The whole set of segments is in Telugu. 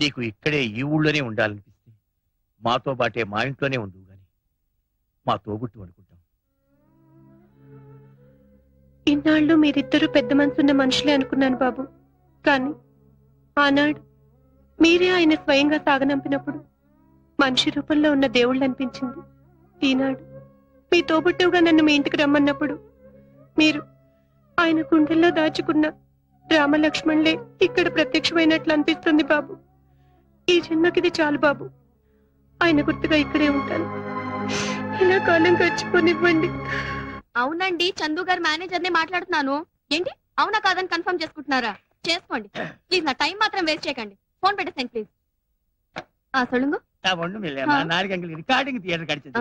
నీకు ఇక్కడే ఈ ఊళ్ళోనే ఉండాలనిపిస్తే మాతో బాటే మా ఇంట్లోనే ఉండు గాని మా తోబుట్టు అనుకుంటాం. ఇన్నాళ్ళు మీరిద్దరూ పెద్ద మనసున్న మనుషులే అనుకున్నాను బాబు. కానీ ఆనాడు మీరే ఆయన స్వయంగా సాగనంపినప్పుడు మనిషి రూపంలో ఉన్న దేవుళ్ళు అనిపించింది. ఈనాడు మీ తోబుట్టుగా నన్ను మీ ఇంటికి రమ్మన్నప్పుడు మీరు ఆయన గుండెల్లో దాచుకున్న రామలక్ష్మణులే ఇక్కడ ప్రత్యక్షమైనట్లు అనిపిస్తుంది బాబు. ఈ జన్మకిది చాలు బాబు. ఆయన గుర్తుగా ఇక్కడే ఉంటాను. ఇలా కాలం గడిచిపోనివ్వండి. అవునండి, చందు గారు మేనేజర్ ని మాట్లాడుతున్నాను. ఏంటి అవునా కాదని కన్ఫర్మ్ చేసుకుంటున్నారా? చేసుకోండి ప్లీజ్. నా టైం మాత్రం వేస్ట్ చేయకండి. ఫోన్ పెట్టేసేయండి ప్లీజ్. சொல்லுங்க. రికార్డింగ్ థియేటర్ కడిచింది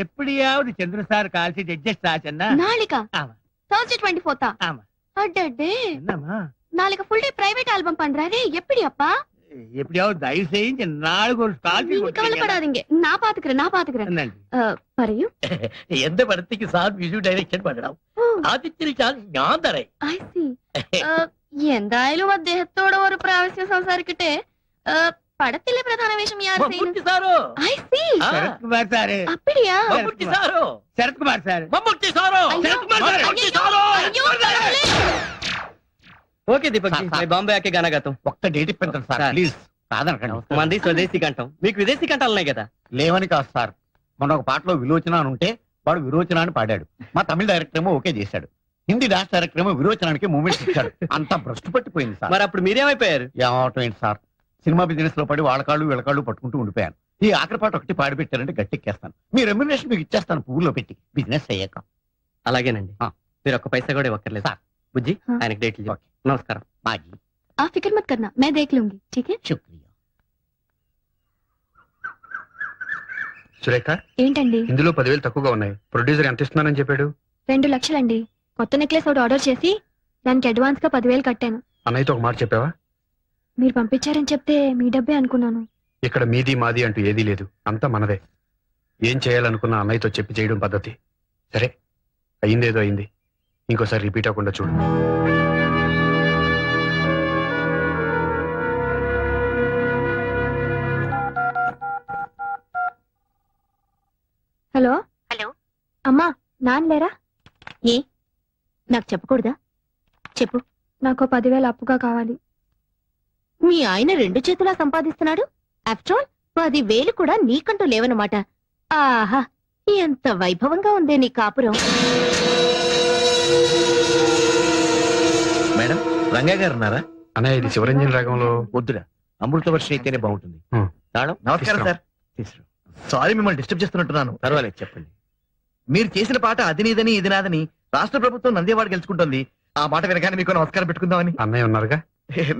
எப்படியாவது చంద్ర సార్ కాల్సి అడ్జస్ట్ ஆச்சன்னா நாளைக்கா? Thursday 24th. ஆமா. அடடே, என்னம்மா நாளைக்கு ஃபுல் டே பிரைவேட் ஆல்பம் பண்றாரே, எப்படி அப்பா? எப்படியாவது தயவு செஞ்சு நாளைக்கு ஒரு கால்சி நீங்க கவலைப்படாதீங்க, நான் பாத்துக்கிறேன். പറയൂ. எந்த படத்துக்கு சார் மியூசிக் டைரக்ഷൻ பண்ணണം ആദ്യത്തെ ചാൻസ് ഞാൻ തരേ. I see. എന്തായാലും അദ്ദേഹത്തോട് ഒരു പ്രാവശ്യം സംസാരിക്കട്ടെ. പടത്തിലെ പ്രധാന വേഷം യാർ ചെയ്യുന്നു? സാറോ. I see. Sarath Kumar sir. அப்படியா? മമ്മൂട്ടി സാറോ. ശരത് കുമാർ സാർ. മമ്മൂട്ടി സാറോ. ശരത് കുമാർ സാർ. മമ്മൂട്ടി സാറോ. ఓకే దీపక్ జీ, मैं బాంబే ఆకే గానా గాతా हूं. ఒక్క డేట్ ఇప్పించండి సార్ ప్లీజ్. కాదనకండి. మంది స్వదేశీ కంఠం, మీకు విదేశీ కంఠాలు ఉన్నాయి కదా? లేవని కాదు సార్, మొన్న ఒక పాటలో విలోచన అని ఉంటే వాడు విరోచన అని పాడాడు. మా తమిళ డైరెక్టర్ ఏమో ఓకే చేశాడు. హిందీ డాన్స్ డైరెక్టర్ ఏమో విరోచనానికి మూమెంట్స్ ఇచ్చాడు. అంతా భ్రష్టు పట్టిపోయింది సార్. మరి అప్పుడు మీరేమైపోయారు? ఏమవటం ఏంటి సార్, సినిమా బిజినెస్ లో పడి వాళ్ళకాళ్ళు వీళ్ళకాళ్ళు పట్టుకుంటూ ఉండిపోయాను. ఈ ఆఖరి పాట ఒకటి పాడి పెట్టారంటే గట్టెక్కేస్తాను. మీ రెమ్యునరేషన్ మీకు ఇచ్చేస్తాను పువ్వులో పెట్టి బిజినెస్ అయ్యాక. అలాగేనండి, మీరు ఒక్క పైసా కూడా ఇవ్వక్కర్లేదు సార్. బుజ్జి ఆయనకి డేట్లు చెప్పు. నమస్కారం. మాజీ आप फिक्र मत करना, मैं देख लूंगी, ठीक है? శుక్రియా. సురేఖ, ఏంటండి? ఇందులో 10,000 తక్కువగా ఉన్నాయి. ప్రొడ్యూసర్ ఎంత ఇస్తున్నానని చెప్పాడు? 2 లక్షలండి. కొత్త నెక్లెస్ ఒకటి ఆర్డర్ చేసి దానికి అడ్వాన్స్ గా 10,000 కట్టాను. అన్నయ్యతో ఒక మాట చెప్పావా? మీరు పంపించారని చెప్తే మీ డబ్బే అనుకున్నాను. ఇక్కడ మీది మాది అంటూ ఏదీ లేదు, అంతా మనదే. ఏం చేయాలనుకున్నా అన్నయ్యతో చెప్పి చేయడం పద్ధతి. సరే, అయిందేదో అయింది, ఇంకోసారి రిపీట్ అవ్వకుండా చూడు. హలో. అమ్మా, నాన్న లేరా? ఏ, నాకు చెప్పకూడదా? చెప్పు. నాకు 10,000 అప్పుగా కావాలి. మీ ఆయన 2 చేతులా సంపాదిస్తున్నాడు. ఆఫ్టర్ ఆల్ 10,000 కూడా నీకంటూ లేవన్నమాట. ఆహా, ఎంత వైభవంగా ఉందే నీ కాపురం. మేడం, రంగయ్య గారు ఉన్నారా? అన్నయ్య, ఇది శివరంజన్ రాగంలో. వద్దురా, అమృత వర్షం అయితేనే బాగుంటుంది. నమస్కారం సార్. సారీ మిమ్మల్ని డిస్టర్బ్ చేస్తున్నట్టున్నాను. పర్వాలేదు, చెప్పండి. మీరు చేసిన పాట అది నీదని ఇది నాదని రాష్ట్ర ప్రభుత్వం నందేవాడు గెలుచుకుంటుంది. ఆ మాట వినగానే మీకు నమస్కారం పెట్టుకుందామని. అన్నయ్య ఉన్నారుగా?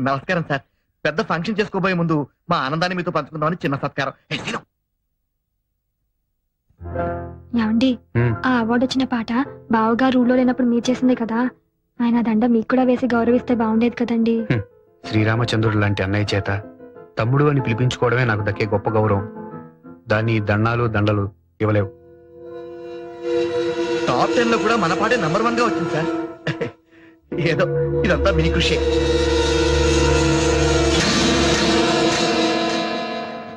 నమస్కారం సార్. పెద్ద ఫంక్షన్ చేసుకోబోయే ముందు మా ఆనందాన్ని మీతో పంచుకుందామని చిన్న సత్కారం. ఏమండి, ఆ అవార్డు వచ్చిన పాట బావగారు ఊళ్ళో లేనప్పుడు మీరు చేసిందే కదా. ఆయన దండ మీకు కూడా వేసి గౌరవిస్తే బాగుండేది కదండి. శ్రీరామచంద్రుడు లాంటి అన్నయ్య చేత తమ్ముడు అని పిలిపించుకోవడమే నాకు దక్కే గొప్ప గౌరవం. దాన్ని దండాలు దండలు ఇవ్వలేవు. టాప్ 10 లో కూడా మన పాటే నంబర్ 1 గా వచ్చింది సార్. ఏదో ఇదంతా మీ కృషి.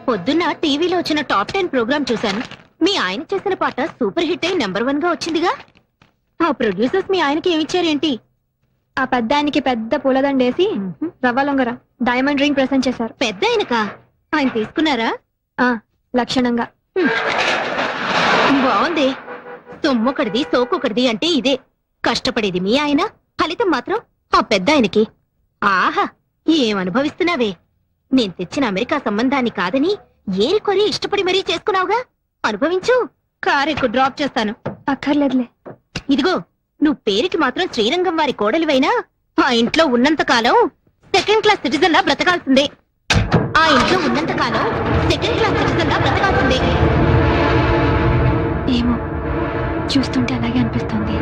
పొద్దున్న టీవీలో వచ్చిన టాప్ 10 ప్రోగ్రామ్ చూశాను. మీ ఆయన చేసిన పాట సూపర్ హిట్ అయి నెంబర్ 1 గా వచ్చిందిగా. ఆ ప్రొడ్యూసర్స్ మీ ఆయనకి ఏమిచ్చారేంటి? ఆ పెద్ద ఆయనకి పెద్ద పూలదండేసి రవ్వలొంగర డైమండ్ రింగ్ ప్రెసెంట్ చేశారు. పెద్ద ఆయనకా? ఆయన తీసుకున్నారా? లక్షణంగా. బాగుంది. సొమ్మొకటిది సోకొకటిది అంటే ఇదే. కష్టపడేది మీ ఆయన, ఫలితం మాత్రం ఆ పెద్ద ఆయనకి. ఆహా, ఏమనుభవిస్తున్నావే. నేను తెచ్చిన అమెరికా సంబంధాన్ని కాదని ఏరికొరి ఇష్టపడి మరీ చేసుకున్నావుగా. అనుభవించు. కారెక్కు డ్రాప్ చేస్తాను. అక్కర్లేదులే. ఇదిగో, నువ్వు పేరుకి మాత్రం శ్రీరంగం వారి కోడలివైనా ఆ ఇంట్లో ఉన్నంత కాలం 2nd క్లాస్ సిటిజన్ లా బ్రతకాల్సిందే. ఆ ఇంట్లో ఉన్నంత కాలం 2nd క్లాస్ సిటిజన్ లా బ్రతకాల్సిందే. ఏమో, చూస్తుంటే అలాగే అనిపిస్తుంది.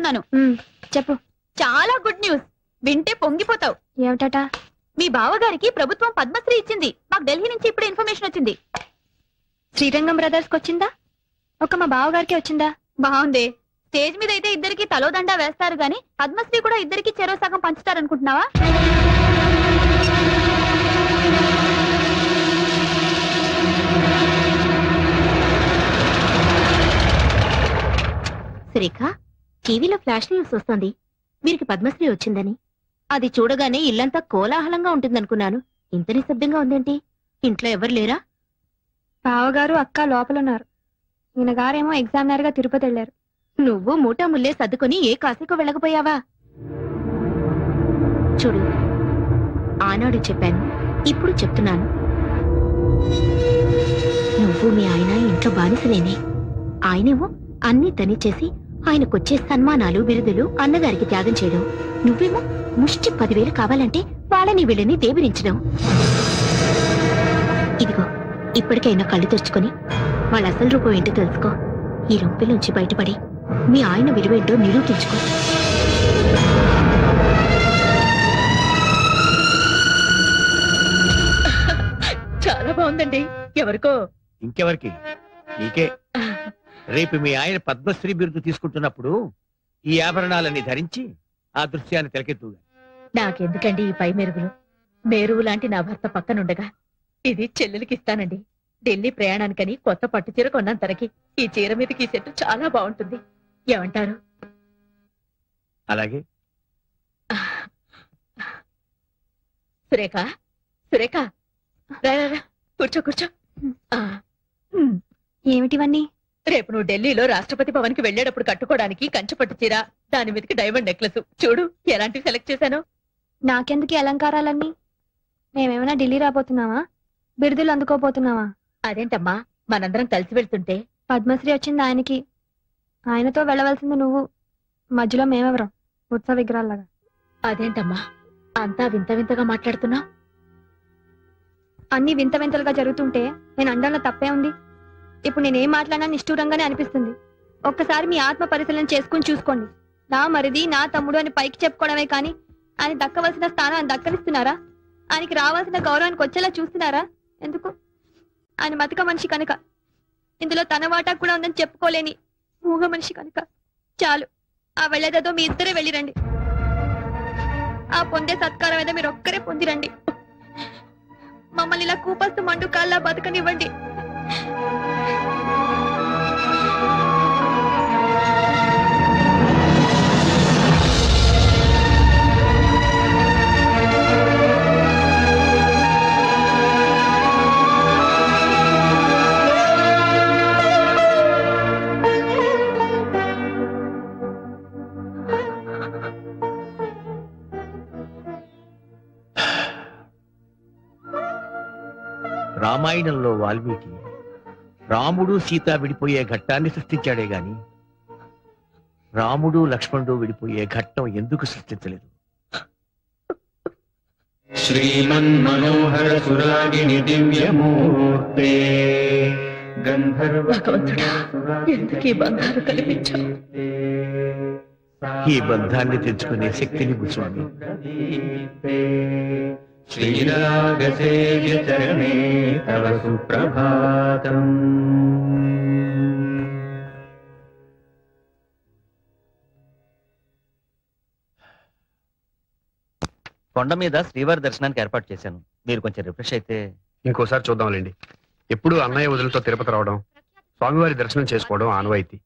మాట్లాడుతున్నాను. చెప్పు. చాలా గుడ్ న్యూస్, వింటే పొంగిపోతావు. ఏమిటట? మీ బావగారికి ప్రభుత్వం పద్మశ్రీ ఇచ్చింది. మాకు ఢిల్లీ నుంచి ఇప్పుడు ఇన్ఫర్మేషన్ వచ్చింది. శ్రీరంగం బ్రదర్స్ కి వచ్చిందా? ఒక మా బావగారికి వచ్చిందా? బాగుంది. స్టేజ్ మీద అయితే ఇద్దరికి తలోదండా వేస్తారు గాని పద్మశ్రీ కూడా ఇద్దరికి చెరో సగం పంచుతారనుకుంటున్నావా? సురేఖ, టీవీలో ఫ్లాష్ న్యూస్ వస్తుంది వీరికి పద్మశ్రీ వచ్చిందని. అది చూడగానే ఇల్లంతా కోలాహలంగా ఉంటుందనుకున్నాను. ఇంత నిశ్శబ్దంగా ఉందేంటి? ఇంట్లో ఎవరు లేరా? బావగారు అక్క లోపలున్నారు. ఈయన గారేమో ఎగ్జామినర్ గా తిరుపతి వెళ్లారు. నువ్వు మూటా ముల్లే సర్దుకొని ఏ కాశీకో వెళ్ళకపోయావా? చూడు, ఆనాడు చెప్పాను, ఇప్పుడు చెప్తున్నాను. నువ్వు మీ ఆయన ఇంట్లో బానిసలేనే. ఆయనేమో అన్నీ తని చేసి ఆయనకొచ్చే సన్మానాలు బిరుదులు అన్నగారికి త్యాగం చేయడం. నువ్వేమో ముష్టి 10,000 కావాలంటే వాళ్ళని వీళ్ళని దేవిరించడం. ఇదిగో, ఇప్పటికైనా కళ్ళు తెరుచుకొని వాళ్ళ అసలు రూపం ఏంటో తెలుసుకో. ఈ రొంపిలోంచి బయటపడి మీ ఆయన విలువేంటో నిరూపించుకో. చాలా బాగుందండి. ఎవరికో? ఇంకెవరికి? నీకే. రేపు మీ ఆయన పద్మశ్రీ బిరుదు తీసుకుంటున్నప్పుడు ఈ ఆభరణాలన్నీ ధరించి ఆ దృశ్యాన్ని తెలకెత్తుగా. నాకెందుకండి ఈ పై మెరుగులు? మేరువు లాంటి నా భర్త పక్కనుండగా ఇది చెల్లెలకి ఇస్తానండి. ఢిల్లీ ప్రయాణానికని కొత్త పట్టు చీర కొన్నాను తనకి. ఈ చీర మీదకి ఈ సెట్ చాలా బాగుంటుంది. ఏమంటారు? అలాగే. సురేఖ, సురేఖ, రా రా రా, కూర్చో కూర్చో. ఏమిటివన్నీ? రేపు నువ్వు ఢిల్లీలో రాష్ట్రపతి భవన్ కి వెళ్లేటప్పుడు కట్టుకోవడానికి కంచుపట్టు చీర, దాని మీదకి డైమండ్ నెక్లెస్. చూడు ఎలాంటివి సెలెక్ట్ చేశాను. నాకెందుకు అలంకారాలన్నీ? మేమేమైనా ఢిల్లీ రాబోతున్నావా? బిరుదులు అందుకోబోతున్నావా? అదేంటమ్మా, మనందరం కలిసి వెళ్తుంటే. పద్మశ్రీ వచ్చింది ఆయనకి, ఆయనతో వెళ్ళవలసింది నువ్వు. మధ్యలో మేమెవరం? ఉత్సవ విగ్రహాల్లాగా. అదేంటమ్మా అంతా వింత వింతగా మాట్లాడుతున్నావు? అన్ని వింత వింతలుగా జరుగుతుంటే నేను అండంలో తప్పే ఉంది. ఇప్పుడు నేనేం మాట్లాడినా నిష్ఠూరంగానే అనిపిస్తుంది. ఒక్కసారి మీ ఆత్మ పరిశీలన చేసుకుని చూసుకోండి. నా మరిది, నా తమ్ముడు అని పైకి చెప్పుకోవడమే కానీ ఆయన దక్కవలసిన స్థానాన్ని దక్కనిస్తున్నారా? ఆయనకి రావాల్సిన గౌరవానికి వచ్చేలా చూస్తున్నారా? ఎందుకు? ఆయన మతక మనిషి కనుక. ఇందులో తన వాటా కూడా ఉందని చెప్పుకోలేని మూగ మనిషి కనుక. చాలు, ఆ వెళ్ళేదేదో మీ ఇద్దరే వెళ్ళిరండి. ఆ పొందే సత్కారం ఏదో మీరు ఒక్కరే పొందిరండి. మమ్మల్ని ఇలా కూపస్తు మండు కాళ్ళ బతకనివ్వండి. రామాయణంలో వాల్మీకి రాముడు సీత విడిపోయే ఘట్టాన్ని సృష్టించాడే గాని రాముడు లక్ష్మణుడు విడిపోయే ఘట్టం ఎందుకు సృష్టించలేదు? శ్రీమన్మనోహర సురాగిని దివ్యమూర్తే ఎందుకు ఈ బంధాలు కల్పించావు? ఈ బంధాన్ని తెచ్చుకునే శక్తిని స్వామి. శ్రీరాగసేవ్య చరణే తవ సుప్రభాతం. కొండ మీద శ్రీవారి దర్శనానికి ఏర్పాటు చేశాను. మీరు కొంచెం రిఫ్రెష్ అయితే. ఇంకోసారి చూద్దాంలేండి. ఎప్పుడు అన్నయ్య వదులతో తిరుపతి రావడం, స్వామివారి దర్శనం చేసుకోవడం ఆనవాయితీ.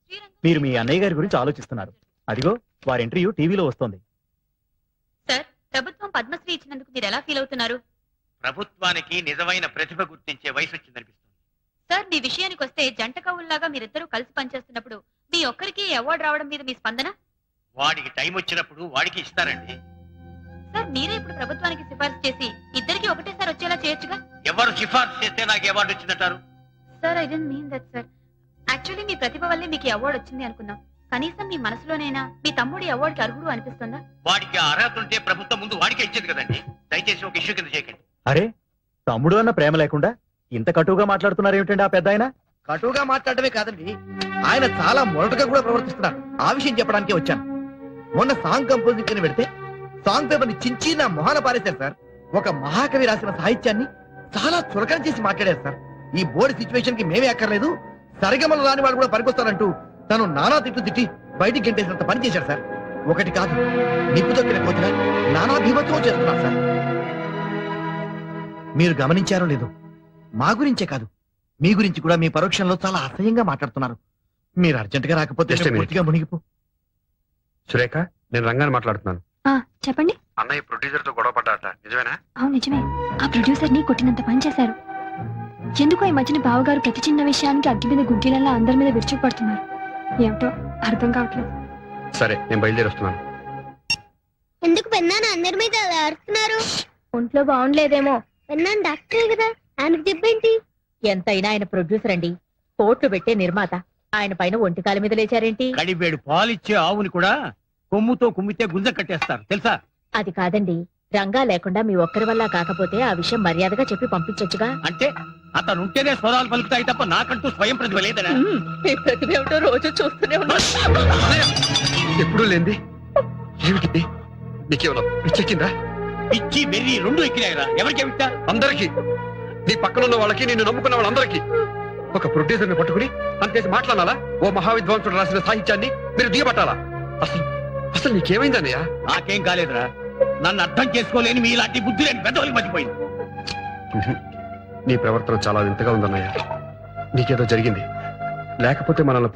మీరు మీ అన్నయ్య గారి గురించి ఆలోచిస్తున్నారు. అదిగో వారి ఇంటర్వ్యూ టీవీలో వస్తోంది. సార్, ప్రభుత్వం పద్మశ్రీ ఇచ్చినందుకు మీరు ఎలా ఫీల్ అవుతున్నారు? ప్రభుత్వానికి నిజమైన ప్రతిభ గుర్తించే వయసు వచ్చిందనిపిస్తుంది. సార్, మీ విషయానికి వస్తే జంట కవుల్లాగా మీరిద్దరూ కలిసి పనిచేస్తున్నప్పుడు మీ ఒక్కరికి అవార్డు రావడం మీద మీ స్పందన? వాడికి టైం వచ్చినప్పుడు వాడికి ఇస్తారండి. సార్, మీరే ఇప్పుడు ప్రభుత్వానికి సిఫార్సు చేసి ఇద్దరికి ఒకటేసారి వచ్చేలా చేయొచ్చుగా? ఎవరు సిఫార్సు చేస్తే నాకు అవార్డు వచ్చిందంటారు? Sir, I don't mean that sir. Actually మీ ప్రతిభ వల్లే మీకు అవార్డు వచ్చింది అనుకున్నాం. కనీసం మీ మనసులోనైనా మీ తమ్ముడి అవార్డుకి అర్హుడు అనిపిస్తుందా? వాడికి అర్హత ఉంటే ప్రభుత్వం ముందు వాడికే ఇచ్చేది కదండి. దయచేసి ఒక ఇష్యూ కింద చేయకండి. అరే, తమ్ముడు అన్న ప్రేమ లేకుండా ఇంత కటువుగా మాట్లాడుతున్నారు ఏమిటండి ఆ పెద్ద ఆయన? కటువుగా మాట్లాడటమే కాదండి, ఆయన చాలా మొరటుగా కూడా ప్రవర్తిస్తున్నారు. ఆ విషయం చెప్పడానికే వచ్చాను. మొన్న సాంగ్ కంపోజింగ్ అని పెడితే సాంగ్ పేపర్ ని చించి నా మొహాన పారేశారు సార్. ఒక మహాకవి రాసిన సాహిత్యాన్ని చాలా చులకన చేసి మాట్లాడారు సార్. ఈ బోర్డు సిచ్యువేషన్ కి మేమే అక్కర్లేదు, సరిగమలు రాని వాళ్ళు కూడా పనికొస్తారంటూ తను నానా తిట్టు తిట్టి బయటికి గంటేసినంత పని చేశారు సార్. ఒకటి కాదు, నిప్పు తొక్కిన కోతిన నానా భీమత్వం చేస్తున్నారు సార్. మీరు గమనించారో లేదో, మా గురించే కాదు మీ గురించి కూడా మీ పరోక్షంలో చాలా అసహ్యంగా మాట్లాడుతున్నారు. మీరు అర్జెంట్ గా రాకపోతే పూర్తిగా మునిగిపో. సురేఖ, నేను రంగాన్ని మాట్లాడుతున్నాను. చెప్పండి. అన్నయ్య ప్రొడ్యూసర్ తో గొడవ పడ్డాట, నిజమేనా? అవును నిజమే. ఆ ప్రొడ్యూసర్ ని కొట్టినంత పని చేశారు. ఎందుకో ఈ మధ్యన బావగారు ప్రతి చిన్న విషయానికి అగ్గి మీద గుగ్గిలలా అందరి మీద విరుచుకుపడుతున్నారు. ఏమిటో అర్థం కావట్లేదు. సరే, నేను బయలుదేరి వస్తున్నాను. ఎందుకు పెన్నాను అందరి మీద అలా అరుస్తున్నారు? ఒంట్లో బాగుండలేదేమో. పెన్నాను డాక్టర్ కదా, ఆయనకు దెబ్బేంటి? ఎంతైనా ఆయన ప్రొడ్యూసర్ అండి, కోట్లు పెట్టే నిర్మాత. ఆయన పైన ఒంటికాల మీద లేచారేంటి? కడివేడు పాలిచ్చే ఆవుని కూడా కొమ్ముతో కుమ్మితే గుంజ కట్టేస్తారు తెలుసా? అది కాదండి, రంగా లేకుండా మీ ఒక్కరి వల్ల కాకపోతే ఆ విషయం మర్యాదగా చెప్పి పంపించొచ్చుగా. అంటే అతను ఉంటేనే స్వరాలు పలుకుతాయి తప్ప నాకంటూ స్వయం ప్రతిభ లేదనా? మీ ప్రతిభ ఏమిటో రోజు చూస్తూనే ఉన్నా. ఎప్పుడూ లేంది ఏమిటి? నీకేమన్నా పిచ్చెక్కిందా? పిచ్చి వెర్రి రెండు ఎక్కినాయరా. ఎవరికి ఏమిటా? అందరికీ. నీ పక్కన ఉన్న వాళ్ళకి, నిన్ను నమ్ముకున్న వాళ్ళందరికీ. ఒక ప్రొడ్యూసర్ ని పట్టుకుని అంతేసి మాట్లాడాలా? ఓ మహావిద్వాంసుడు రాసిన సాహిత్యాన్ని మీరు దిగబట్టాలా? అసలు అసలు నీకేమైందన్నయ్యా? నాకేం కాలేదురా. నన్ను అర్థం చేసుకోలేని మీ ఇలాంటి బుద్ధి లేని పెద్దవాళ్ళకి మర్చిపోయింది. నీ ప్రవర్తన చాలా వింతగా ఉందన్నయ్య. నీకేదో జరిగింది, లేకపోతే మనల్ని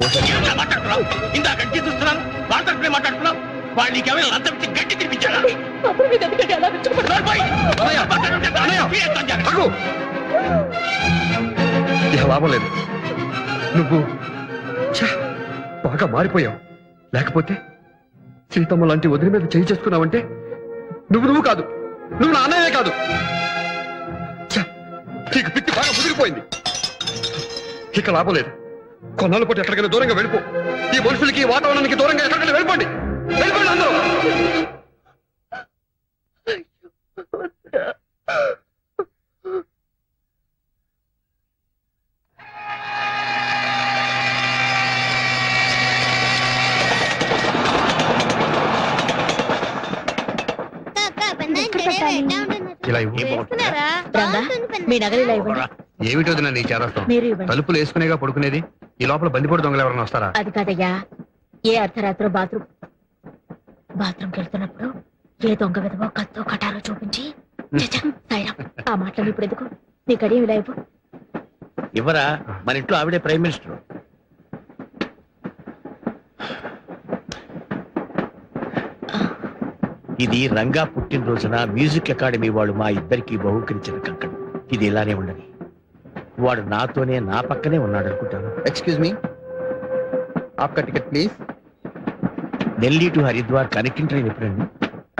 మాట్లాడుతున్నావు. ఇందాక గట్టి చూస్తున్నాను, వాళ్ళతో మాట్లాడుతున్నావు. వాళ్ళు నీకేమైనా లంచం ఇచ్చి గట్టి తినిపించారా? ఇక లాభం లేదు. నువ్వు బాగా మారిపోయావు. లేకపోతే సీతమ్మ లాంటి వదిలి మీద చేయి చేసుకున్నావంటే నువ్వు కాదు, నువ్వు నా అన్నయ్యే కాదు. నీకు పిచ్చి బాగా ముదిరిపోయింది. ఇక లాభం లేదు. కొన్నాళ్ళ పాటు ఎక్కడికైనా దూరంగా వెళ్ళిపో. ఈ మనుషులకి, వాతావరణానికి దూరంగా ఎక్కడికైనా వెళ్ళిపోండి. వెళ్ళిపోండి అందరూ. మీ నగలు ఇలా ఇవ్వండి. ఏమిటో నీ చేరస్తాం. తలుపులు వేసుకునేగా పడుకునేది. ఈ లోపల బందిపోటు దొంగలు ఎవరైనా వస్తారా? అది కాదయ్యా, ఏ అర్ధరాత్రో బాత్రూమ్కి వెళ్తున్నప్పుడు ఏ దొంగ విధవో కత్తో కటారో చూపించి సాయిరా ఆ మాటలు ఇప్పుడు ఎందుకు? నీ కడియం ఇలా ఇవ్వు. ఇవ్వరా, మన ఇంట్లో ఆవిడే ప్రైమ్ మినిస్టర్. ఇది రంగా పుట్టినరోజున మ్యూజిక్ అకాడమీ వాళ్ళు మా ఇద్దరికి బహుకరించిన కంకణం. ఇది ఇలానే ఉండని. వాడు నాతోనే నా పక్కనే ఉన్నాడు అనుకుంటాను. ఎక్స్క్యూజ్ మీ, ఆప్కా ticket please. Delhi to Haridwar connecting train ఎప్పుడండి?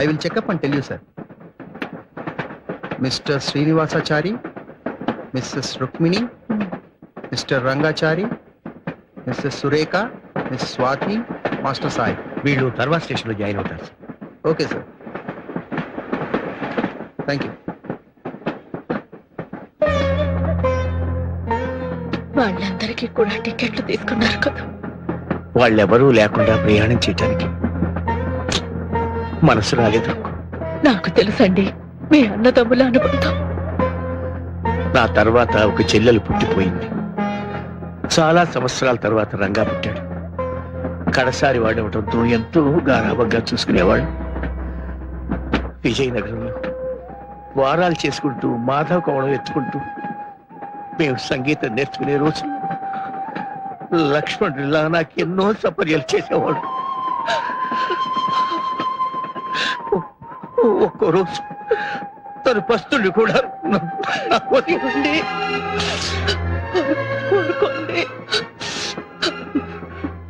I will check up and tell you sir. Mr Srinivasachari, Mrs Rukmini, Mr Rangachari, Mrs Surekha, Miss Swathi, master Sai. వీళ్ళు తర్వాత స్టేషన్ లో జాయిన్ అవుతారు. Okay sir, thank you. వాళ్ళందరికీ కూడా టికెట్లు తీసుకున్నారు కదా. వాళ్ళెవరూ లేకుండా ప్రయాణం చేయటానికి మనసు రాలేదు. నాకు తెలుసండి మీ అన్నదమ్ముల అనుబంధం. నా తర్వాత ఒక చెల్లెలు పుట్టిపోయింది. చాలా సంవత్సరాల తర్వాత రంగా పుట్టాడు. కడసారి వాడవటంతో ఎంతో గారాబంగా చూసుకునేవాడు. విజయనగరంలో వారాలు చేసుకుంటూ మాధవ కోవడం ఎత్తుకుంటూ మేము సంగీతం నేర్చుకునే రోజు లక్ష్మణుడిలా నాకు ఎన్నో సపర్యలు చేసేవాడు. ఒక్కో రోజు తను పస్తుడు కూడా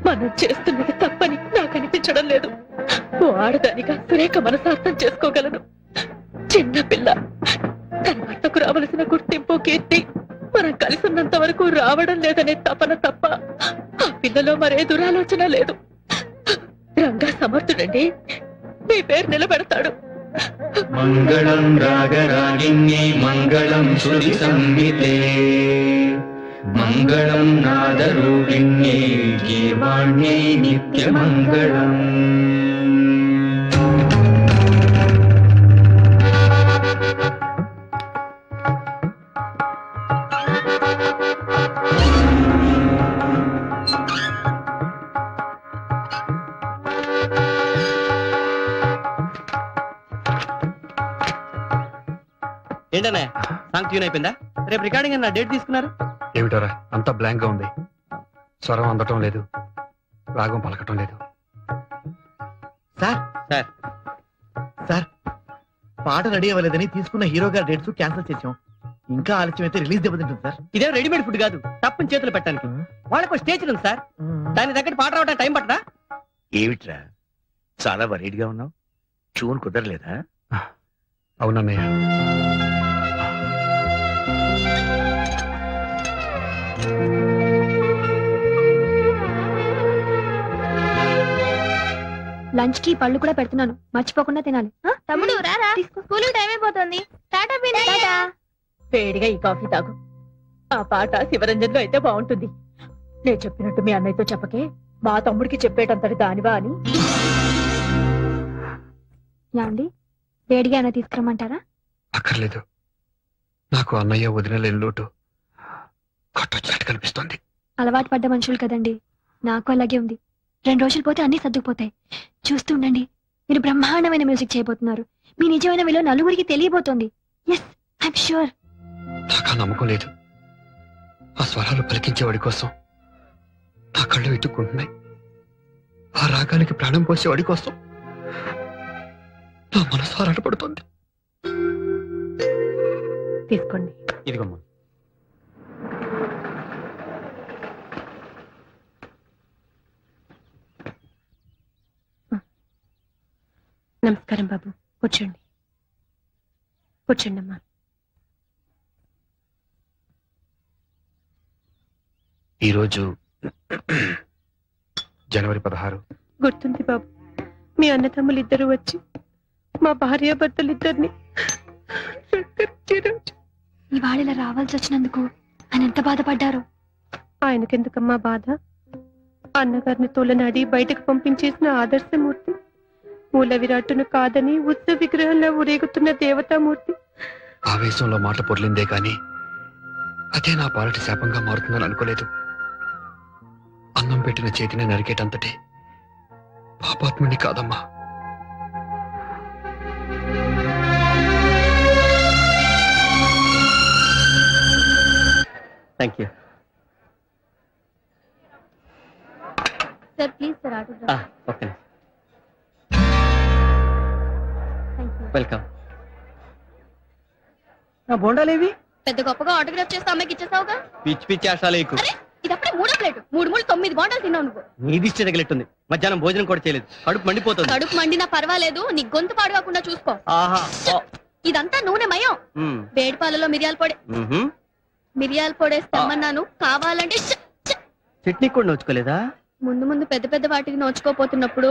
మనం చేస్తున్నది తప్పని నాకు అనిపించడం లేదు. ఓ ఆడదానిగా సురేఖ మనసార్థం చేసుకోగలను. చిన్న పిల్ల, తన భర్తకు రావలసిన గుర్తింపు, కీర్తి మనం కలిసి ఉన్నంత వరకు రావడం లేదనే తపన తప్ప ఆ పిల్లలో మరే దురాలోచన లేదు. రంగా సమర్థుడండి, మీ పేరు నిలబెడతాడు. మంగళం రాగరాగిణ్యై మంగళం శృతి సంహితే మంగళం నాదరూపిణ్యై గీర్వాణ్యై నిత్యమంగళం. ఏంటనే సాంగ్ ట్యూన్ అయిపోయిందా? రేపు రికార్డింగ్ అన్న డేట్ తీసుకున్నారు? ఏమిటోరా అంతా బ్లాంక్ గా ఉంది. స్వరం అందటం లేదు, రాగం పలకటం లేదు. సార్ సార్ సార్ పాట రెడీ అవ్వలేదని తీసుకున్న హీరో గారి డేట్స్ క్యాన్సిల్ చేసాం. ఇంకా ఆలస్యం అయితే రిలీజ్ దెబ్బతింటుంది సార్. ఇదేం రెడీమేడ్ ఫుడ్ కాదు, తప్పని చేతులు పెట్టడానికి. వాళ్ళకు స్టేజ్ ఉంది సార్, దాని దగ్గర పాట రావడానికి టైం పట్టదా? ఏమిట్రా చాలా వరీడ్ గా ఉన్నావు? ట్యూన్ కుదరలేదా? అవునన్నయ్య. లంచ్ కి పళ్ళు కూడా పెడుతున్నాను, మర్చిపోకుండా తినాలి. తమ్ముడు రారా, స్కూల్ టైం అయిపోతుంది. టాటా పిన్ని. వేడిగా ఈ కాఫీ తాగు. ఆ పాట శివరంజన్ లో అయితే బాగుంటుంది. నేను చెప్పినట్టు మీ అన్నయ్యతో చెప్పకే, మా తమ్ముడికి చెప్పేటంతటి దానివా అని. యాండి వేడిగా అయినా తీసుకురమ్మంటారా? అక్కర్లేదు, నాకు అన్నయ్య వదినలేని లోటు కొట్టొచ్చినట్టు కనిపిస్తోంది. అలవాటు పడ్డ మనుషులు కదండి, నాకు అలాగే ఉంది. 2 రోజులు పోతే అన్ని సర్దుకుపోతాయి. చూస్తూ ఉండండి, మీరు బ్రహ్మాండమైన మ్యూజిక్ చేయబోతున్నారు. మీ నిజమైన విలువ నలుగురికి తెలియబోతోంది. Yes, I'm sure. నాకు నమ్మకం లేదు. ఆ స్వరాలు పలికించేవాడి కోసం నా కళ్ళు వెతుక్కుంటున్నాయి. ఆ రాగానికి ప్రాణం పోసేవాడి కోసం నా మనసు ఆరాటపడుతోంది. తీసుకోండి. ఇదిగమ్మా. నమస్కారం బాబు, కూర్చోండి. కూర్చోండి అమ్మా. ఈరోజు జనవరి 16. గుర్తుంది బాబు, మీ అన్నతమ్ములు ఇద్దరు వచ్చి మా భార్యాభర్తలిద్దరిని ఇవాళ ఇలా రావాల్సి వచ్చినందుకు ఆయన ఎంత బాధపడ్డారో. ఆయనకెందుకమ్మా బాధ? అన్నగారిని తోలనాడి బయటకు పంపించేసిన ఆదర్శమూర్తి, మూల విరాట్టును కాదని ఉత్సవ విగ్రహంలో ఊరేగుతున్న దేవతామూర్తి. ఆవేశంలో మాట పొర్లిందే కాని అదే నా పాలటి శాపంగా మారుతుందని అనుకోలేదు. అన్నం పెట్టిన చేతిని నరికేటంతటి పాపాత్ముని కాదమ్మా. Thank you sir. Please sir, autograph. Okay, welcome. నా బోండాలేవి? పెద్ద గొప్పగా ఆటోగ్రాఫ్ చేస్తే అమ్మాయికి ఇచ్చేసావుగా. పిచ్చి పిచ్చి ఆశాలు ఎక్కువ. ఇది అప్పుడే 3వ ప్లేట్. 3 9 బాండాలు తిన్నావు నువ్వు. నీ దిష్టి తగిలిట్టుంది. మధ్యాహ్నం భోజనం కూడా చేయలేదు, కడుపు మండిపోతుంది. కడుపు మండినా పర్వాలేదు, నీ గొంతు పాడుకోకుండా చూసుకో. ఆహా. ఇదంతా నూనె మయం. వేడి పాలలో మిరియాల పొడి. మిరియాల పొడేస్తామన్నాను, కావాలంటే చట్నీ కూడా నోచుకోలేదా? ముందు ముందు పెద్ద పెద్ద వాటికి నోచుకోపోతున్నప్పుడు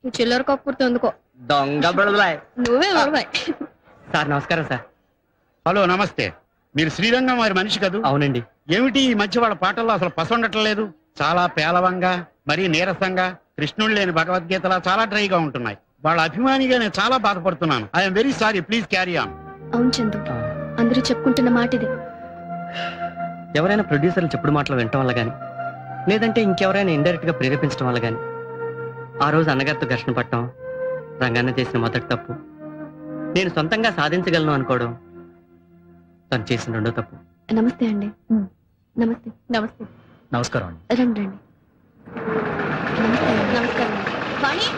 ఈ చిల్లర కక్కుర్తి ఎందుకో. దొంగ బుడదలాయ్. నువ్వే బుడదాయ్. సార్ నమస్కారం సార్. హలో, నమస్తే. మీరు శ్రీరంగం వారి మనిషి కదూ? అవునండి. ఏమిటి ఈ మధ్య వాళ్ళ పాటల్లో అసలు పసండటం లేదు? చాలా పేలవంగా, మరీ నీరసంగా, కృష్ణుడు లేని భగవద్గీతలా చాలా డ్రైగా ఉంటున్నాయి. వాళ్ళ అభిమానిగా నేను చాలా బాధపడుతున్నాను. I'm very sorry, please carry on. అవును చందు, అందరూ చెప్పుకుంటున్న మాట ఇదే. ఎవరైనా ప్రొడ్యూసర్లు చెప్పుడు మాటలు వినటం వల్ల గాని, లేదంటే ఇంకెవరైనా ఇండైరెక్ట్ గా ప్రేరేపించడం వల్ల గాని, ఆ రోజు అన్నగారితో ఘర్షణ పట్టడం రంగాన్న చేసిన మొదటి తప్పు. నేను సొంతంగా సాధించగలను అనుకోవడం తను చేసిన రెండో తప్పు. నమస్తే అండి. నమస్తే. నమస్తే. నమస్కారం. రండి రండి. నమస్కారం. వాణి,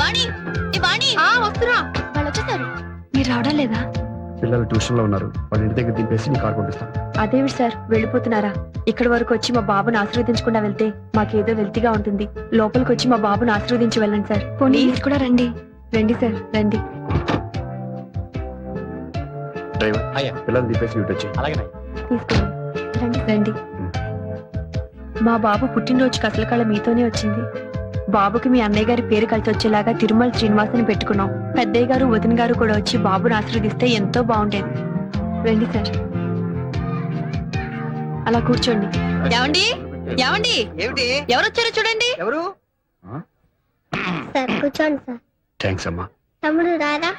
వాణి, ఏ వాణి, వస్తున్నా. వాళ్ళు వచ్చేసారు. మీరు రావడం లేదా? పిల్లలు ట్యూషన్ లో ఉన్నారు, వాళ్ళ ఇంటి దగ్గర దింపేసి నీ కార్ పంపిస్తాను. అదేవి సార్, వెళ్ళిపోతున్నారా? ఇక్కడి వరకు వచ్చి మా బాబుని ఆశీర్వదించకుండా వెళ్తే మాకేదో వెల్తిగా ఉంటుంది. లోపలికి వచ్చి మా బాబుని ఆశీర్వదించి వెళ్ళండి సార్. ప్లీజ్ కూడా రండి. రండి సార్, రండి. డ్రైవర్, పిల్లలు దింపేసి ఇటు వచ్చి. తీసుకోండి. రండి రండి. మా బాబు పుట్టినరోజుకి అసలు కళ మీతోనే వచ్చింది. బాబుకి మీ అన్నయ్య గారి పేరు కలిసి వచ్చేలాగా తిరుమల శ్రీనివాసని పెట్టుకున్నాం. పెద్దయ్య గారు వదిన గారు కూడా వచ్చి బాబుని ఆశీర్వదిస్తే ఎంతో బాగుండేది. రండి సార్, అలా కూర్చోండి. ఏమండి, ఏమండి, ఎవరు వచ్చారో చూడండి. ఎవరు? సార్ కూర్చోండి సార్. థ్యాంక్స్ అమ్మా. తమ్ముడు రారా.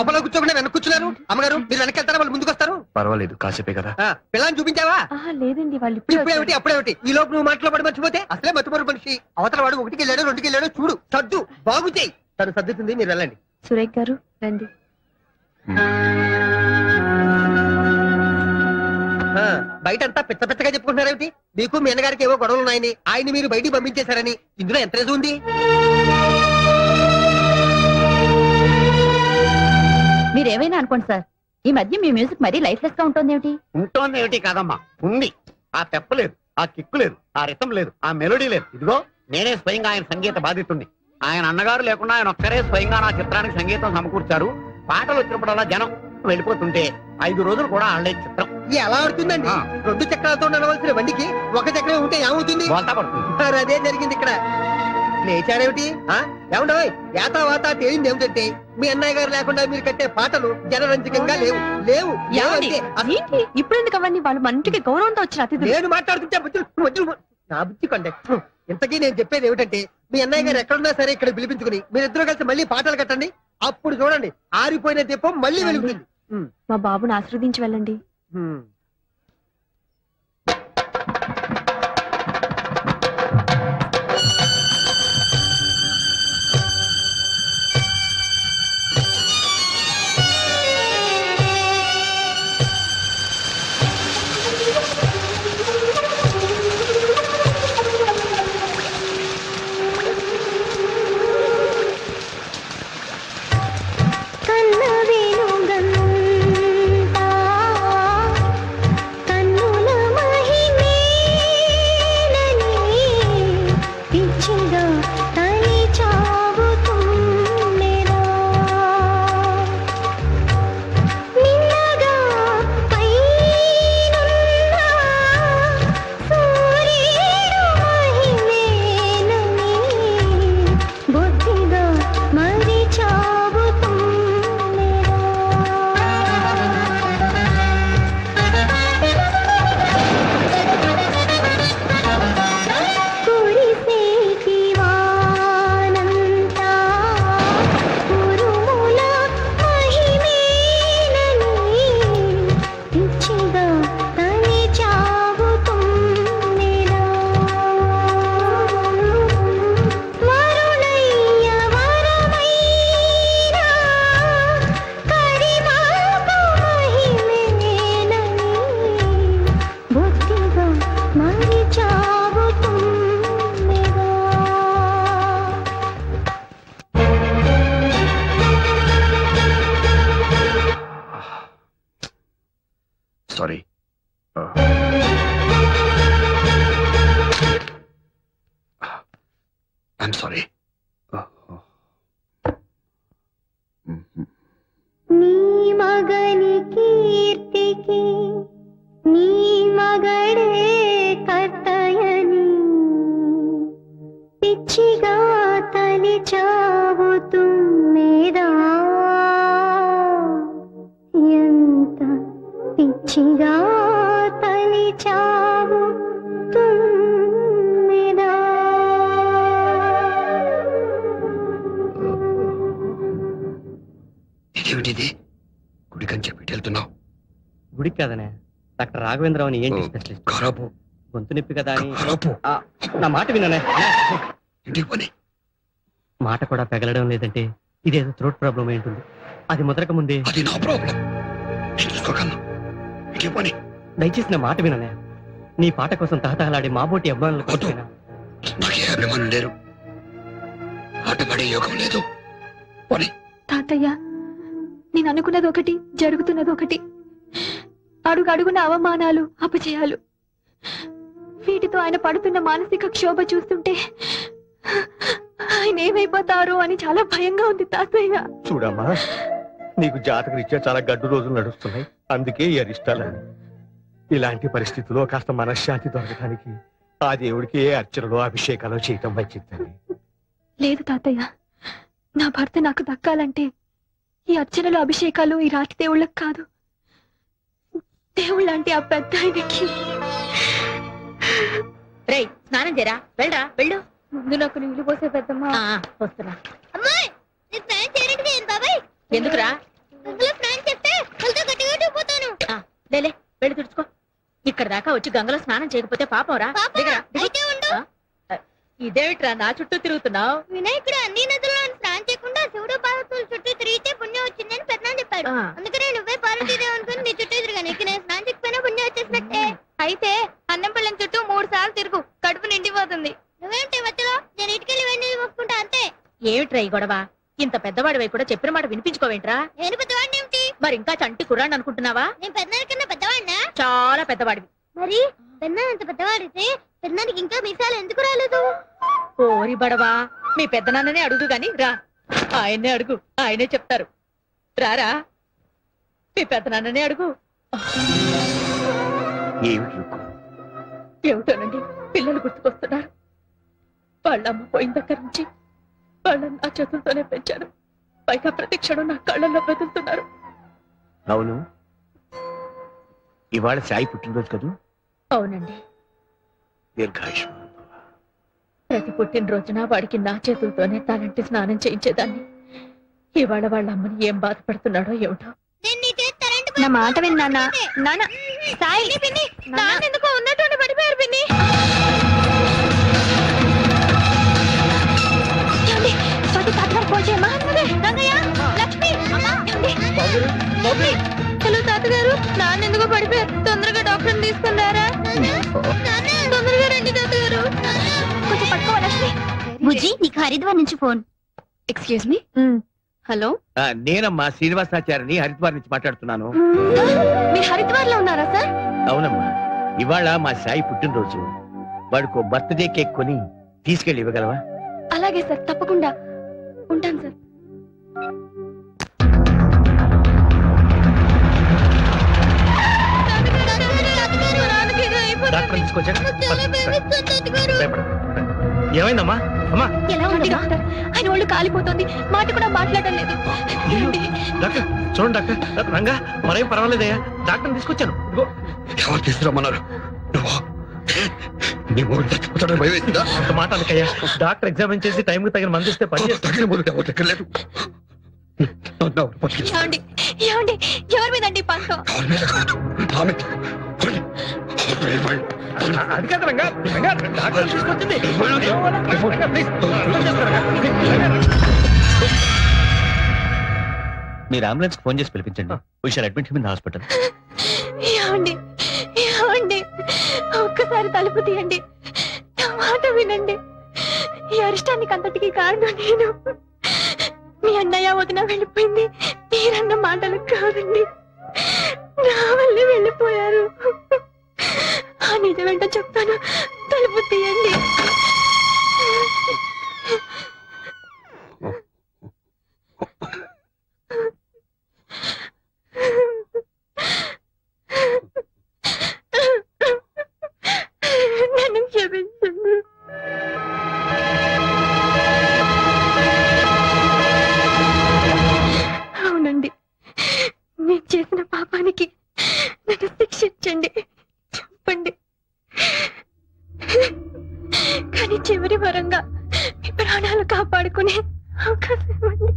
లోపల కూర్చోకుండా వెనక కూర్చున్నారు. అమ్మగారు మీరు వెనక్కి వెళ్తారా, వాళ్ళు ముందుకు వస్తారు. పర్వాలేదు, కాసేపే కదా. పిల్లని చూపించావా? లేదండి, వాళ్ళు ఇప్పుడేమిటి అప్పుడేమిటి, ఈ లోపు నువ్వు మాటలో పడి మర్చిపోతే అసలే మర్చిపోరు మనిషి. అవతల వాడు 1కి వెళ్ళాడు 2కి వెళ్ళాడు, చూడు సర్దు బాగు చేయి. తను సర్దుతుంది, మీరు వెళ్ళండి. సురేఖ్ గారు రండి. బయటంతా పెద్ద పెద్దగా చెప్పుకుంటున్నారేమిటి? మీకు మీ అన్నగారికి ఏవో గొడవలు ఉన్నాయని, ఆయన మీరు బయటికి పంపించేశారని. ఇందులో ఎంత రేజు ఉంది? మీరేమైనా అనుకోండి సార్, ఈ మధ్య మీ మ్యూజిక్ మరీ లైఫ్లెస్ గా ఉంటుంది ఏమిటి? ఉంటుంది ఏమిటి కాదమ్మా, ఉంది. ఆ తెప్ప లేదు, ఆ కిక్కు లేదు, ఆ రితం లేదు, ఆ మెలోడీ లేదు. ఇదిగో నేనే స్వయంగా ఆయన సంగీత బాధితుడిని. ఆయన అన్నగారు లేకుండా ఆయన ఒక్కరే స్వయంగా నా చిత్రానికి సంగీతం సమకూర్చారు. పాటలు వచ్చినప్పుడల్లా జనం వెళ్ళిపోతుంటే 5 రోజులు కూడా ఆడలే చిత్రం. ఎలా ఆడుతుందండి? 2 చక్రాలతో నడవలసిన బండికి 1 చక్రం ఉంటే ఏమవుతుంది? మరి అదే జరిగింది ఇక్కడ. లేచారేమిటి? ఏమండో యాతా వాతా తేలింది ఏమిటంటే, మీ అన్నయ్య గారు లేకుండా మీరు కట్టే పాటలు జనరంజకంగా లేవు. ఇప్పుడు ఎందుకు అవన్నీ? వాళ్ళు మన ఇంటికి గౌరవంతో వచ్చిన అతిథులు. నేను మాట్లాడుతుంటే నా బుద్ధి కొండే. ఇంతకీ నేను చెప్పేది ఏమిటంటే, మీ అన్నయ్య గారు ఎక్కడున్నా సరే ఇక్కడ పిలిపించుకుని మీరిద్దరూ కలిసి మళ్ళీ పాటలు కట్టండి. అప్పుడు చూడండి, ఆరిపోయిన దీపం మళ్ళీ వెలుగుతుంది. మా బాబుని ఆశీర్వదించి వెళ్ళండి. Sorry. I'm sorry. నీ మగని కీర్తికి నీ మగడే కర్తయని పిచ్చిగా తలిచావు తుమ్మెదా, ఎంత పిచ్చిగా తలిచావు తుమ్మెదా. ఇదేమిటిది? గుడికని చెప్పి వెళ్తున్నావు? గుడికి కదనే, డాక్టర్ రాఘవేంద్రరావు అని ఏంటి స్పెషలిస్ట్. ఖరాబు గొంతు నొప్పి కదా అని. నా మాట విననే. మాట కూడా పెగలడం లేదంటే ఇదేదో థ్రోట్ ప్రాబ్లం అయి ఉంటుంది. అది ముదరక ముందే. అది నా ప్రాబ్లం. దయచేసి నా మాట విననే. నీ పాట కోసం తహతహలాడే మాబోటి అభిమానుల కోసం నాకే అభిమానులు లేరు, ఆటపడే యోగం లేదు. తాతయ్య, నేను అనుకున్నది ఒకటి, జరుగుతున్నది ఒకటి. అడుగు అడుగున అవమానాలు, అపజయాలు. వీటితో ఆయన పడుతున్న మానసిక క్షోభ చూస్తుంటే ఆయన ఏమైపోతారో అని చాలా భయంగా ఉంది తాతయ్య. చూడమ్మా, నీకు జాతక రీత్యా చాలా గడ్డు రోజులు నడుస్తున్నాయి, అందుకే ఈ అరిష్టాలని. ఇలాంటి పరిస్థితుల్లో కాస్త మనశ్శాంతి దొరకడానికి ఆ దేవుడికి ఏ అర్చనలో అభిషేకాలు చేయటం మంచిది. లేదు తాతయ్య, నా భర్త నాకు దక్కాలంటే ఈ అర్చనలు అభిషేకాలు ఈ రాతి దేవుళ్ళకి కాదు, దేవుళ్ళంటే ఆ పెద్ద ఆయనకి. రేయ్, స్నానం చేయరా, వెళ్ళరా, వెళ్ళు. ముందు నాకు నీళ్లు పోసే పెద్దమ్మా. వస్తున్నా. ఎందుకురా? లేలే వెళ్ళి తుడుచుకో. ఇక్కడ దాకా వచ్చి గంగలో స్నానం చేయకపోతే పాపంరా. ఇదేమిట్రా నా చుట్టూ తిరుగుతున్నావు? వినాయకుడు అన్ని నదుల్లో స్నానం చేయకుండా శివుడు పార్వతుల చుట్టూ తిరిగితే పుణ్యం వచ్చిందని పెద్దనాన్న చెప్పాడు. అందుకనే నువ్వే పార్వతీదేవి అనుకుని నీ చుట్టూ తిరిగాను. ఇక నేను స్నానం చేయకపోయినా పుణ్యం వచ్చేసినట్టే. అయితే అన్నం పళ్ళెం చుట్టూ 3 సార్లు తిరుగు, కడుపు నిండిపోతుంది. నువ్వేంటి మధ్యలో? నేను ఇటుకెళ్ళి వెండి మొక్కుంటా అంతే. ఏమిట్రా ఈ గొడవ? ఇంత పెద్దవాడివై కూడా చెప్పిన మాట వినిపించుకోవేంట్రా? నేను పెద్దవాడిని ఏమిటి? మరి ఇంకా చంటి కుర్రాన్ని అనుకుంటున్నావా? నేను పెద్దనాన్న కన్నా పెద్దవాడినా? చాలా పెద్దవాడివి. మరి పెద్దనాన్న అంత పెద్దవాడితే పెద్దనానికి ఇంకా మీసాలు ఎందుకు రాలేదు? ఓరి బడవా, మీ పెద్దనాన్ననే అడుగు గాని రా. ఆయన్నే అడుగు, ఆయనే చెప్తారు. రారా, మీ పెద్దనాన్ననే అడుగు. ఏమిటోనండి, పిల్లలు గుర్తుకొస్తున్నారు. వాళ్ళమ్మ పోయిన దగ్గర నుంచి వాళ్ళని నా చేతులతోనే పెంచాను. పైగా ప్రతి క్షణం నా కళ్ళల్లో బతుకుతున్నారు. అవును, ఇవాళ సాయి పుట్టినరోజు కదూ? అవునండి. దీర్ఘాయుష్మాన్. ప్రతి పుట్టినరోజున వాడికి నా చేతులతోనే తలంటి స్నానం చేయించేదాన్ని. ఇవాళ వాళ్ళ అమ్మని ఏం బాధపడుతున్నాడో ఏమిటో. నా మాట విన్నా నాన్న. సాయి పిన్ని, నాన్న ఎందుకో ఉన్నట్టు పడిపోయారు పిన్ని. హలో తాతగారు, నాన్న ఎందుకో పడిపోయారు. తొందరగా డాక్టర్ తీసుకున్నారా? తొందరగా రండి తాతగారు. కొంచెం పట్టుకో లక్ష్మి. బుజ్జి, నీకు హరిద్వార్ నుంచి ఫోన్. Excuse me. హలో, నేనమ్మా శ్రీనివాసాచార్యని హరిద్వార్ నుంచి మాట్లాడుతున్నాను. మీరు హరిద్వార్ లో ఉన్నారా సార్? అవునమ్మా, ఇవాళ మా సాయి పుట్టినరోజు. వాడికి బర్త్డే కేక్ కొని తీసుకెళ్ళి ఇవ్వగలవా? అలాగే సార్, తప్పకుండా. ఉంటాను సార్. డాక్టర్ తీసుకొచ్చాక ఏమైందమ్మా? అమ్మా ఎలా ఉంది డాక్టర్? ఆయన ఒళ్ళు కాలిపోతుంది, మాట కూడా మాట్లాడడం లేదు. డాక్టర్ చూడండి డాక్టర్. రంగా మరేం పర్వాలేదయ్యా, డాక్టర్ తీసుకొచ్చాను. ఎవరు తీసుకురమ్మన్నారు? మాట అనకయ్యా, డాక్టర్ ఎగ్జామిన్ చేసి టైంకి తగిన మంది ఇస్తే పని లేదు. ఏమండి, ఎవరి మీదండి పంతో? అది కాదు రంగా, డాక్టర్ తీసుకొచ్చింది. మీరు అంబులెన్స్ ఫోన్ చేసి పిలిపించండి. We shall admit him in hospital. ఏమండి, ఒక్కసారి తలుపు తీయండి, నా మాట వినండి. ఈ అరిష్టానికి అంతటికి కారణం నేను. మీ అన్నయ్య వదిన వెళ్ళిపోయింది మీరన్న మాటలు కాదండి, నా వల్లే వెళ్ళిపోయారు. ఆ నిజమేంటో చెప్తాను, తలుపు తీయండి. నన్ను క్షమించండి. అవునండి, నేను చేసిన పాపానికి నన్ను శిక్షించండి, చంపండి. కానీ చివరి వరంగా మీ ప్రాణాలు కాపాడుకునే అవకాశం ఇవ్వండి.